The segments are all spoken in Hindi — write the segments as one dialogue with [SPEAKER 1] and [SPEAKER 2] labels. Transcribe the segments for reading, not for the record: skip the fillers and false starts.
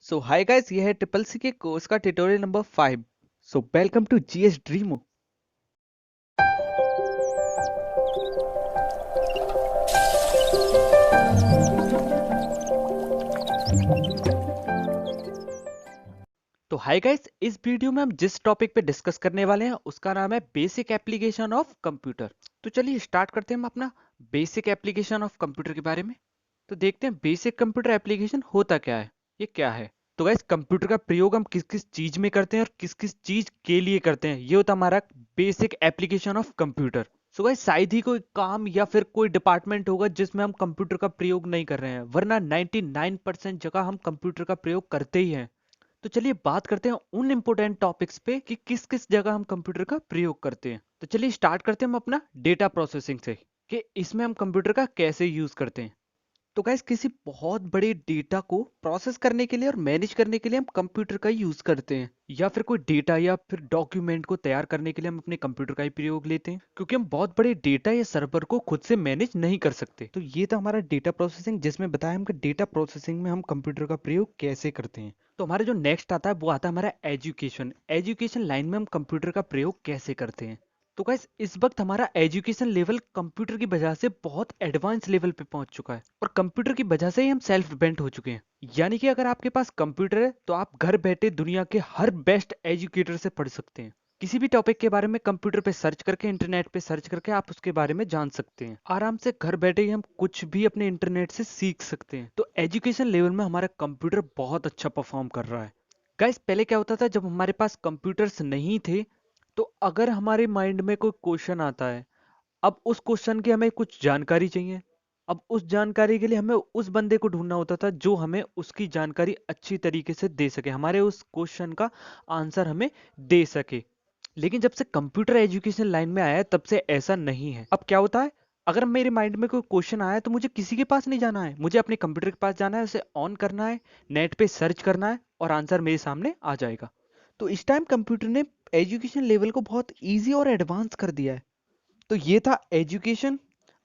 [SPEAKER 1] सो हाय गाइस, ये है ट्रिपल सी के कोर्स का tutorial number 5। So welcome to GS Dreamo. तो हाय गाइस, इस वीडियो में हम जिस टॉपिक पे डिस्कस करने वाले हैं उसका नाम है बेसिक एप्लीकेशन ऑफ कंप्यूटर। तो चलिए स्टार्ट करते हैं हम अपना बेसिक एप्लीकेशन ऑफ कंप्यूटर के बारे में। तो देखते हैं बेसिक कंप्यूटर एप्लीकेशन होता क्या है, ये क्या है। तो गाइस, कंप्यूटर का प्रयोग हम किस किस चीज में करते हैं और किस किस चीज के लिए करते हैं, ये होता है हमारा basic application of computer. So guys, शायद ही कोई काम या फिर कोई डिपार्टमेंट होगा जिसमें हम कंप्यूटर का प्रयोग नहीं कर रहे हैं, वरना 99% जगह हम कंप्यूटर का प्रयोग करते ही हैं। तो चलिए बात करते हैं उन इंपोर्टेंट टॉपिक्स पे कि किस किस जगह हम कंप्यूटर का प्रयोग करते हैं। तो चलिए स्टार्ट करते हैं हम अपना डेटा प्रोसेसिंग से, कि इसमें हम कंप्यूटर का कैसे यूज करते हैं। तो गाइस, किसी बहुत बड़े डेटा को प्रोसेस करने के लिए और मैनेज करने के लिए हम कंप्यूटर का यूज करते हैं, या फिर कोई डेटा या फिर डॉक्यूमेंट को तैयार करने के लिए हम अपने कंप्यूटर का ही प्रयोग लेते हैं, क्योंकि हम बहुत बड़े डेटा या सर्वर को खुद से मैनेज नहीं कर सकते। तो ये था हमारा डेटा प्रोसेसिंग, जिसमें बताया हम कि डेटा प्रोसेसिंग में हम कंप्यूटर का प्रयोग कैसे करते हैं। तो हमारा जो नेक्स्ट आता है वो आता है हमारा एजुकेशन। एजुकेशन लाइन में हम कंप्यूटर का प्रयोग कैसे करते हैं। तो गाइस, इस वक्त हमारा एजुकेशन लेवल कंप्यूटर की वजह से बहुत एडवांस लेवल पे पहुंच चुका है, और कंप्यूटर की वजह से ही हम सेल्फ डिपेंडेंट हो चुके हैं। यानी कि अगर आपके पास कंप्यूटर है तो आप घर बैठे दुनिया के हर बेस्ट एजुकेटर से पढ़ सकते हैं। किसी भी टॉपिक के बारे में कंप्यूटर पे सर्च करके, इंटरनेट पे सर्च करके आप उसके बारे में जान सकते हैं। आराम से घर बैठे ही हम कुछ भी अपने इंटरनेट से सीख सकते हैं। तो एजुकेशन लेवल में हमारा कंप्यूटर बहुत अच्छा परफॉर्म कर रहा है। गाइस, पहले क्या होता था, जब हमारे पास कंप्यूटर्स नहीं थे तो अगर हमारे माइंड में कोई क्वेश्चन आता है, अब उस क्वेश्चन की हमें कुछ जानकारी चाहिए। अब उस जानकारी के लिए हमें उस बंदे को ढूंढना होता था जो हमें उसकी जानकारी अच्छी तरीके से दे सके, हमारे उस क्वेश्चन का आंसर हमें दे सके। लेकिन जब से कंप्यूटर एजुकेशन लाइन में आया है तब से ऐसा नहीं है। अब क्या होता है, अगर मेरे माइंड में कोई क्वेश्चन आया तो मुझे किसी के पास नहीं जाना है, मुझे अपने कंप्यूटर के पास जाना है, उसे ऑन करना है, नेट पे सर्च करना है और आंसर मेरे सामने आ जाएगा। तो इस टाइम कंप्यूटर ने एजुकेशन लेवल को बहुत इजी और एडवांस कर दिया है। तो ये था एजुकेशन।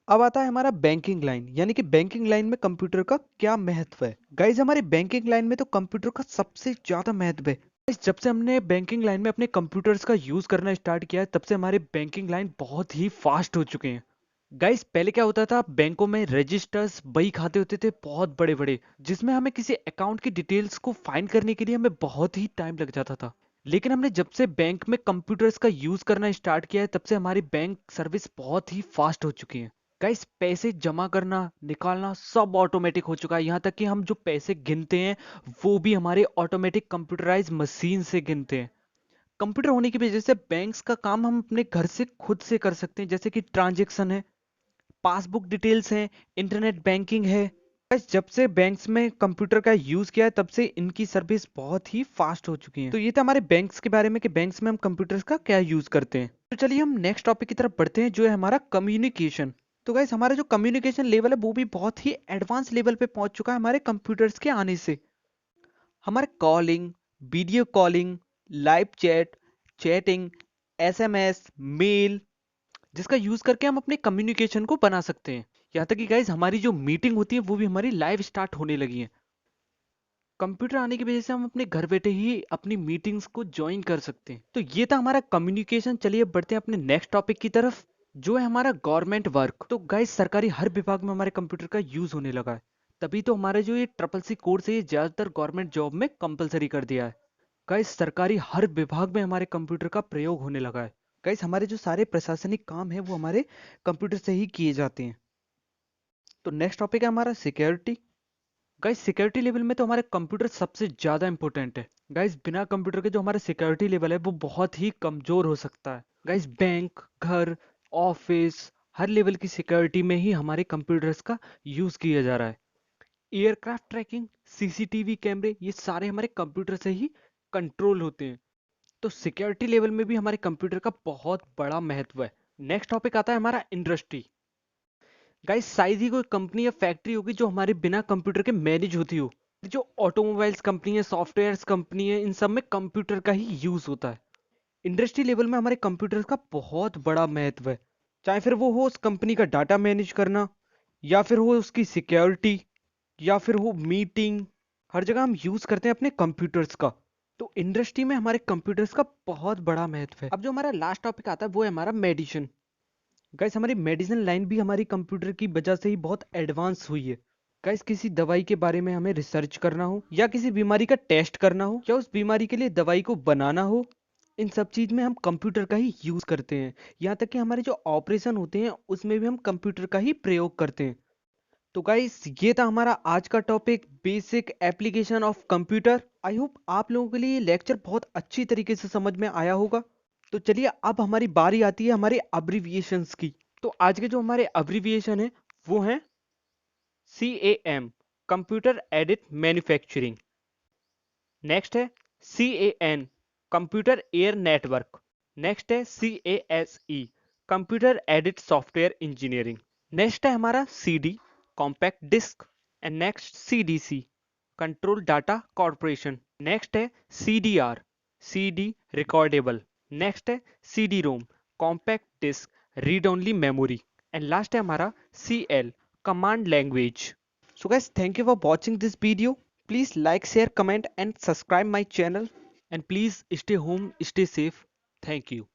[SPEAKER 1] अब आता है हमारा बैंकिंग लाइन, यानी कि बैंकिंग लाइन में कंप्यूटर का क्या महत्व है। गाइज, हमारे बैंकिंग लाइन में तो कंप्यूटर का सबसे ज्यादा महत्व है। Guys, जब से हमने बैंकिंग लाइन में अपने कंप्यूटर्स का यूज करना स्टार्ट किया है तब से हमारे बैंकिंग लाइन बहुत ही फास्ट हो चुके हैं। गाइस, पहले क्या होता था, बैंकों में रजिस्टर्स, बही खाते होते थे बहुत बड़े बड़े, जिसमें हमें किसी अकाउंट की डिटेल्स को फाइंड करने के लिए हमें बहुत ही टाइम लग जाता था। लेकिन हमने जब से बैंक में कंप्यूटर्स का यूज करना स्टार्ट किया है तब से हमारी बैंक सर्विस बहुत ही फास्ट हो चुकी है। गाइस, पैसे जमा करना, निकालना सब ऑटोमेटिक हो चुका है। यहाँ तक कि हम जो पैसे गिनते हैं वो भी हमारे ऑटोमेटिक कंप्यूटराइज मशीन से गिनते हैं। कंप्यूटर होने की वजह से बैंक्स का काम हम अपने घर से खुद से कर सकते हैं, जैसे कि ट्रांजेक्शन है, पासबुक डिटेल्स हैं, इंटरनेट बैंकिंग है। बस जब से बैंक्स में कंप्यूटर का यूज किया है तब से इनकी सर्विस बहुत ही फास्ट हो चुकी है। तो ये था हमारे बैंक्स के बारे में कि बैंक्स में हम कंप्यूटर्स का क्या यूज करते हैं। तो चलिए हम नेक्स्ट टॉपिक की तरफ बढ़ते हैं, जो है हमारा कम्युनिकेशन। तो गाइस, हमारा जो कम्युनिकेशन लेवल है वो भी बहुत ही एडवांस लेवल पे पहुंच चुका है हमारे कंप्यूटर्स के आने से। हमारे calling, video calling, live chat, chatting, SMS, mail, जिसका यूज करके हम अपने कम्युनिकेशन को बना सकते हैं। यहाँ तक कि गाइज, हमारी जो मीटिंग होती है वो भी हमारी लाइव स्टार्ट होने लगी है। कंप्यूटर आने की वजह से हम अपने घर बैठे ही अपनी मीटिंग्स को ज्वाइन कर सकते हैं। तो ये था हमारा कम्युनिकेशन। चलिए बढ़ते हैं अपने नेक्स्ट टॉपिक की तरफ, जो है हमारा गवर्नमेंट वर्क। तो गाइज, सरकारी हर विभाग में हमारे कंप्यूटर का यूज होने लगा है। तभी तो हमारे जो ये ट्रिपल सी कोर्स है ये ज्यादातर गवर्नमेंट जॉब में कंपलसरी कर दिया है। गाइस, सरकारी हर विभाग में हमारे कंप्यूटर का प्रयोग होने लगा है। गाइस, हमारे जो सारे प्रशासनिक काम है वो हमारे कंप्यूटर से ही किए जाते हैं। तो नेक्स्ट टॉपिक है हमारा सिक्योरिटी। गाइस, सिक्योरिटी लेवल में तो हमारे कंप्यूटर सबसे ज्यादा इंपॉर्टेंट है। गाइस, बिना कंप्यूटर के जो हमारा सिक्योरिटी लेवल है वो बहुत ही कमजोर हो सकता है। गाइस, बैंक, घर, ऑफिस, हर लेवल की सिक्योरिटी में ही हमारे कंप्यूटर्स का यूज किया जा रहा है। एयरक्राफ्ट ट्रैकिंग, सीसीटीवी कैमरे, ये सारे हमारे कंप्यूटर से ही कंट्रोल होते हैं। तो सिक्योरिटी लेवल में भी हमारे कंप्यूटर का बहुत बड़ा महत्व है। नेक्स्ट टॉपिक आता है हमारा इंडस्ट्री। गाइस, शायद ही कोई कंपनी या फैक्ट्री होगी जो हमारे बिना कंप्यूटर के मैनेज होती हो। जो ऑटोमोबाइल्स कंपनी है, सॉफ्टवेयर कंपनी है, इन सब में कंप्यूटर का ही यूज होता है। इंडस्ट्री लेवल में हमारे कंप्यूटर का बहुत बड़ा महत्व है, चाहे फिर वो हो उस कंपनी का डाटा मैनेज करना, या फिर हो उसकी सिक्योरिटी, या फिर हो मीटिंग, हर जगह हम यूज करते हैं अपने कंप्यूटर्स का। तो इंडस्ट्री में हमारे कंप्यूटर्स का बहुत बड़ा महत्व है। अब जो हमारा लास्ट टॉपिक आता है वो है हमारा मेडिसिन। गाइस हमारी मेडिसिन लाइन भी हमारी कंप्यूटर की वजह से ही बहुत एडवांस हुई है। गाइस किसी दवाई के बारे में हमें रिसर्च करना हो या किसी बीमारी का टेस्ट करना हो या उस बीमारी के लिए दवाई को बनाना हो, इन सब चीज में हम कंप्यूटर का ही यूज करते हैं। यहाँ तक कि हमारे जो ऑपरेशन होते हैं उसमें भी हम कंप्यूटर का ही प्रयोग करते हैं। तो गाइस ये था हमारा आज का topic, basic application of computer. I hope आप लोगों के लिए ये लेक्चर बहुत अच्छी तरीके से समझ में आया होगा। तो चलिए अब हमारी बारी आती है हमारे अब्रिविएशंस की। तो आज के जो हमारे अब्रिविएशन है वो हैं CAM, computer aided manufacturing. Next है CAN, computer air network. Next है CASE, computer aided software engineering. Next है हमारा CD, compact disc. And next CDC, control data corporation. Next है CDR, CD रिकॉर्डेबल। नेक्स्ट है CD-ROM, compact disc read only memory. And last है हमारा CL, command language. So guys, thank you for watching this video. Please like, share, comment and subscribe my channel. And please stay home, stay safe. Thank you.